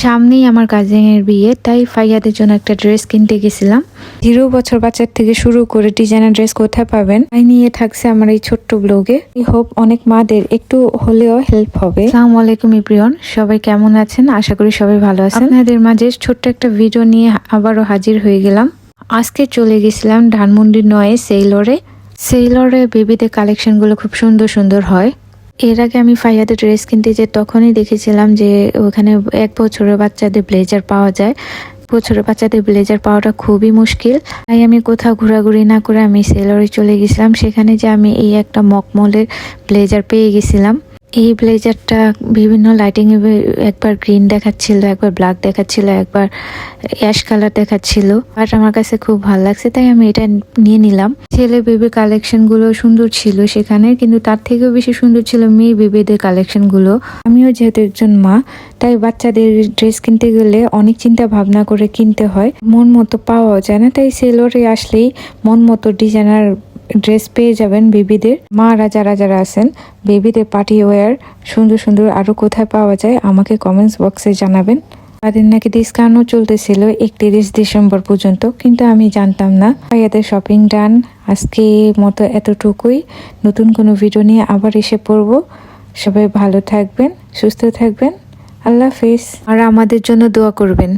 সামনেই আমার কাজিনের বিয়ে, তাই ফাইয়াদের জন্য একটা ড্রেস কিনতে গেছিলাম। 0 বছর বাচ্চার থেকে শুরু করে ডিজাইনার ড্রেস কোথায় পাবেন তাই নিয়ে থাকছে আমার এই ছোট্ট ব্লগে। আই হোপ অনেক মাদের একটু হলেও হেল্প হবে। আসসালামু আলাইকুম এভরিওয়ান, সবাই কেমন আছেন? আশা করি সবাই ভালো আছেন। আপনাদের মাঝে ছোট্ট একটা ভিডিও নিয়ে আবারও হাজির হয়ে গেলাম। আজকে চলে গেছিলাম ধানমন্ডি 9 সেইলরে বেবিদের কালেকশনগুলো খুব সুন্দর সুন্দর হয়। এর আগে আমি ফাইয়াদের ড্রেস কিনতে যে তখনই দেখেছিলাম যে ওখানে 1 বছরের বাচ্চাদের ব্লেজার পাওয়া যায়। বছরের বাচ্চাদের ব্লেজার পাওয়াটা খুবই মুশকিল, তাই আমি কোথাও ঘোরাঘুরি না করে আমি সেলরে চলে গেছিলাম। সেখানে যে আমি এই একটা মকমলের ব্লেজার পেয়ে গেছিলাম। এই ব্লেজারটা বিভিন্ন লাইটিং এ একবার গ্রিন দেখাচ্ছিল, একবার ব্ল্যাক দেখাচ্ছিল, একবার অ্যাশ কালার দেখাচ্ছিল, বাট আমার কাছে খুব ভালো লাগছে তাই আমি এটা নিয়ে নিলাম। ছেলে বেবির কালেকশন গুলো সুন্দর ছিল সেখানে, কিন্তু তার থেকেও বেশি সুন্দর ছিল মেয়ে বেবিদের কালেকশন গুলো। আমিও যেহেতু একজন মা, তাই বাচ্চাদের ড্রেস কিনতে গেলে অনেক চিন্তা ভাবনা করে কিনতে হয়, মন মতো পাওয়া যায় না। তাই সেলরে আসলেই মন মতো ডিজাইনার ড্রেস পেয়ে যাবেন বেবিদের। মারা যারা যারা আছেন বেবিদের পার্টি ওয়্যার সুন্দর সুন্দর আরো কোথায় পাওয়া যায় আমাকে কমেন্টস বক্সে জানাবেন। তাদের নাকি ডিসকাউন্টও চলতেছিল 31 ডিসেম্বর পর্যন্ত, কিন্তু আমি জানতাম না। এদের শপিং ডান। আজকে মতো এতটুকুই। নতুন কোনো ভিডিও নিয়ে আবার এসে পড়বো। সবাই ভালো থাকবেন, সুস্থ থাকবেন। আল্লাহ হাফেজ। আর আমাদের জন্য দোয়া করবেন।